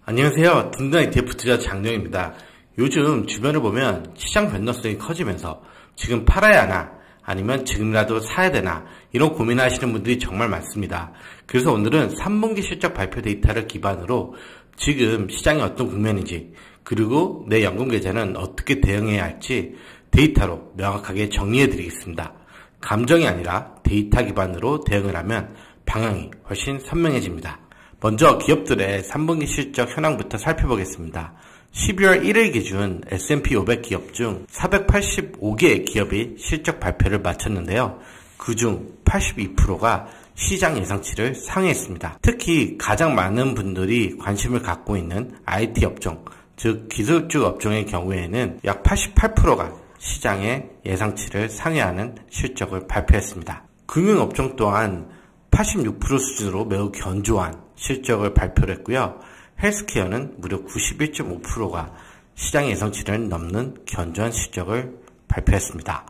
안녕하세요. 든든한 ETF 투자 장정입니다. 요즘 주변을 보면 시장 변동성이 커지면서 지금 팔아야 하나 아니면 지금이라도 사야 되나 이런 고민하시는 분들이 정말 많습니다. 그래서 오늘은 3분기 실적 발표 데이터를 기반으로 지금 시장이 어떤 국면인지 그리고 내 연금 계좌는 어떻게 대응해야 할지 데이터로 명확하게 정리해 드리겠습니다. 감정이 아니라 데이터 기반으로 대응을 하면 방향이 훨씬 선명해집니다. 먼저 기업들의 3분기 실적 현황부터 살펴보겠습니다. 12월 1일 기준 S&P 500 기업 중 485개의 기업이 실적 발표를 마쳤는데요. 그중 82%가 시장 예상치를 상회했습니다. 특히 가장 많은 분들이 관심을 갖고 있는 IT 업종, 즉 기술주 업종의 경우에는 약 88%가 시장의 예상치를 상회하는 실적을 발표했습니다. 금융업종 또한 86% 수준으로 매우 견조한 실적을 발표를 했고요. 헬스케어는 무려 91.5%가 시장 예상치를 넘는 견조한 실적을 발표했습니다.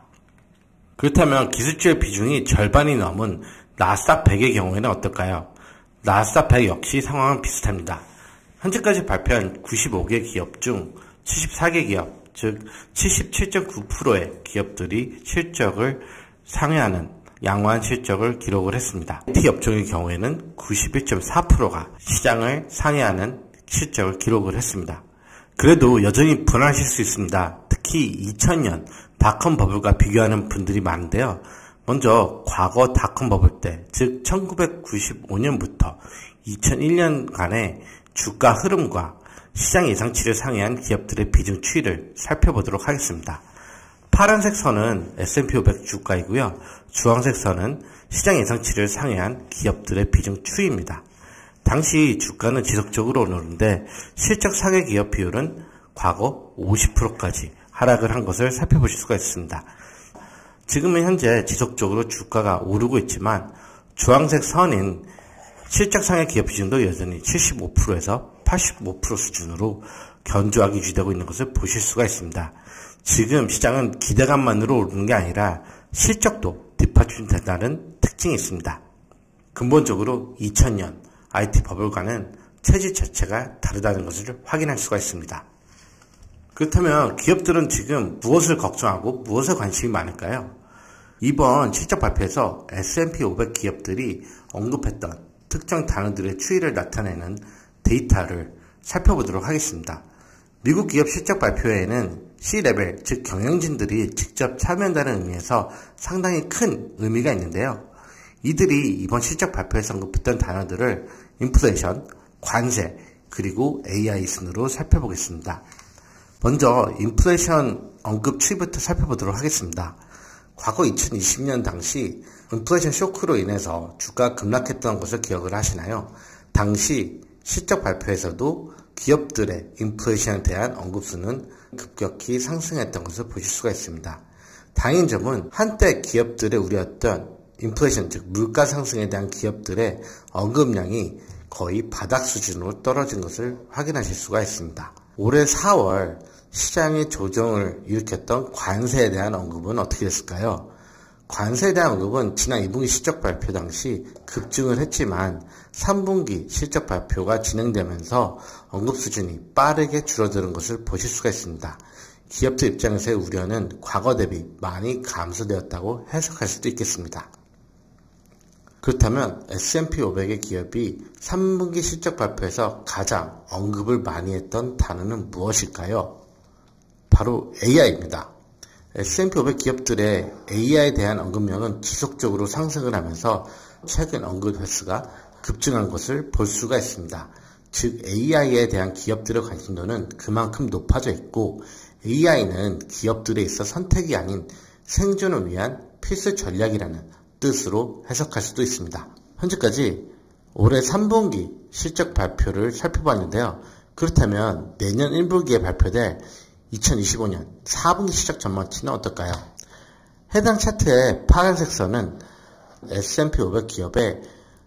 그렇다면 기술주의 비중이 절반이 넘은 나스닥 100의 경우에는 어떨까요? 나스닥 100 역시 상황은 비슷합니다. 현재까지 발표한 95개 기업 중 74개 기업, 즉 77.9%의 기업들이 실적을 상회하는 양호한 실적을 기록을 했습니다. IT 업종의 경우에는 91.4%가 시장을 상회하는 실적을 기록을 했습니다. 그래도 여전히 불안하실 수 있습니다. 특히 2000년 닷컴 버블과 비교하는 분들이 많은데요. 먼저 과거 닷컴 버블 때, 즉 1995년부터 2001년간의 주가 흐름과 시장 예상치를 상회한 기업들의 비중 추이를 살펴보도록 하겠습니다. 파란색 선은 S&P 500 주가이고요. 주황색 선은 시장 예상치를 상회한 기업들의 비중 추이입니다. 당시 주가는 지속적으로 오르는데 실적 상회 기업 비율은 과거 50%까지 하락을 한 것을 살펴보실 수가 있습니다. 지금은 현재 지속적으로 주가가 오르고 있지만 주황색 선인 실적 상회 기업 비중도 여전히 75%에서 85% 수준으로 견조하게 유지되고 있는 것을 보실 수가 있습니다. 지금 시장은 기대감만으로 오르는 게 아니라 실적도 뒷받침된다는 특징이 있습니다. 근본적으로 2000년 IT 버블과는 체질 자체가 다르다는 것을 확인할 수가 있습니다. 그렇다면 기업들은 지금 무엇을 걱정하고 무엇에 관심이 많을까요? 이번 실적 발표에서 S&P 500 기업들이 언급했던 특정 단어들의 추이를 나타내는 데이터를 살펴보도록 하겠습니다. 미국 기업 실적 발표에는 C-레벨, 즉 경영진들이 직접 참여한다는 의미에서 상당히 큰 의미가 있는데요. 이들이 이번 실적 발표에서 언급했던 단어들을 인플레이션, 관세, 그리고 AI 순으로 살펴보겠습니다. 먼저 인플레이션 언급 추이부터 살펴보도록 하겠습니다. 과거 2020년 당시 인플레이션 쇼크로 인해서 주가가 급락했던 것을 기억을 하시나요? 당시 실적 발표에서도 기업들의 인플레이션에 대한 언급수는 급격히 상승했던 것을 보실 수가 있습니다. 다행인 점은 한때 기업들의 우려였던 인플레이션, 즉 물가 상승에 대한 기업들의 언급량이 거의 바닥 수준으로 떨어진 것을 확인하실 수가 있습니다. 올해 4월 시장의 조정을 일으켰던 관세에 대한 언급은 어떻게 됐을까요? 관세에 대한 언급은 지난 2분기 실적 발표 당시 급증을 했지만 3분기 실적 발표가 진행되면서 언급 수준이 빠르게 줄어드는 것을 보실 수가 있습니다. 기업들 입장에서의 우려는 과거 대비 많이 감소되었다고 해석할 수도 있겠습니다. 그렇다면 S&P 500의 기업이 3분기 실적 발표에서 가장 언급을 많이 했던 단어는 무엇일까요? 바로 AI입니다. S&P 500 기업들의 AI에 대한 언급량은 지속적으로 상승을 하면서 최근 언급 횟수가 급증한 것을 볼 수가 있습니다. 즉 AI에 대한 기업들의 관심도는 그만큼 높아져 있고 AI는 기업들에 있어 선택이 아닌 생존을 위한 필수 전략이라는 뜻으로 해석할 수도 있습니다. 현재까지 올해 3분기 실적 발표를 살펴봤는데요. 그렇다면 내년 1분기에 발표될 2025년 4분기 실적 전망치는 어떨까요? 해당 차트의 파란색 선은 S&P 500 기업의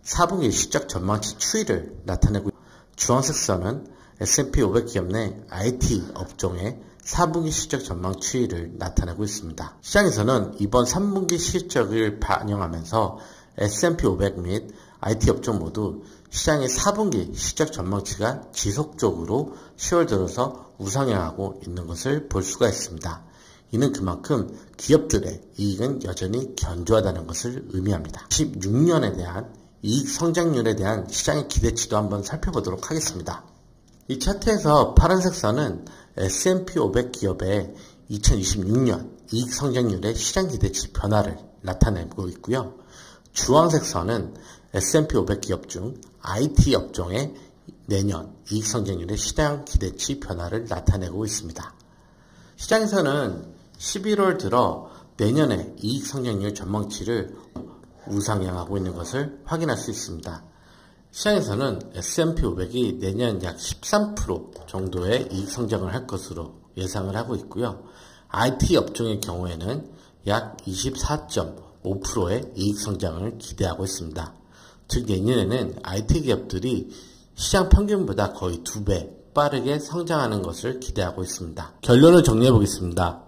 4분기 실적 전망치 추이를 나타내고 주황색 선은 S&P 500 기업 내 IT 업종의 4분기 실적 전망 추이를 나타내고 있습니다. 시장에서는 이번 3분기 실적을 반영하면서 S&P 500 및 IT 업종 모두 시장의 4분기 실적 전망치가 지속적으로 10월 들어서 우상향하고 있는 것을 볼 수가 있습니다. 이는 그만큼 기업들의 이익은 여전히 견조하다는 것을 의미합니다. 16년에 대한 이익 성장률에 대한 시장의 기대치도 한번 살펴보도록 하겠습니다. 이 차트에서 파란색 선은 S&P 500 기업의 2026년 이익 성장률의 시장 기대치 변화를 나타내고 있고요. 주황색 선은 S&P 500 기업 중 IT 업종의 내년 이익 성장률의 시장 기대치 변화를 나타내고 있습니다. 시장에서는 11월 들어 내년의 이익 성장률 전망치를 우상향하고 있는 것을 확인할 수 있습니다. 시장에서는 S&P 500이 내년 약 13% 정도의 이익 성장을 할 것으로 예상을 하고 있고요. IT 업종의 경우에는 약 24.5%의 이익 성장을 기대하고 있습니다. 즉 내년에는 IT 기업들이 시장 평균보다 거의 2배 빠르게 성장하는 것을 기대하고 있습니다. 결론을 정리해 보겠습니다.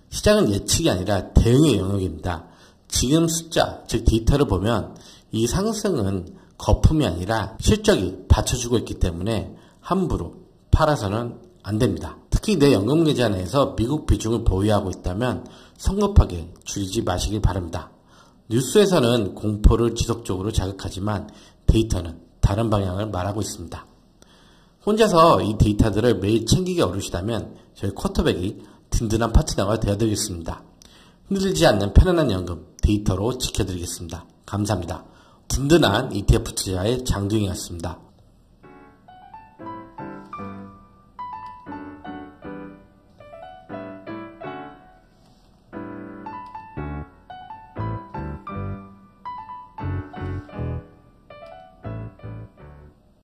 시장은 예측이 아니라 대응의 영역입니다. 지금 숫자, 즉 데이터를 보면 이 상승은 거품이 아니라 실적이 받쳐주고 있기 때문에 함부로 팔아서는 안 됩니다. 특히 내 연금 계좌 내에서 미국 비중을 보유하고 있다면 성급하게 줄이지 마시길 바랍니다. 뉴스에서는 공포를 지속적으로 자극하지만 데이터는 다른 방향을 말하고 있습니다. 혼자서 이 데이터들을 매일 챙기기 어려우시다면 저희 쿼터백이 든든한 파트너가 되어드리겠습니다. 흔들리지 않는 편안한 연금 데이터로 지켜드리겠습니다. 감사합니다. 든든한 ETF 투자의 장중이었습니다.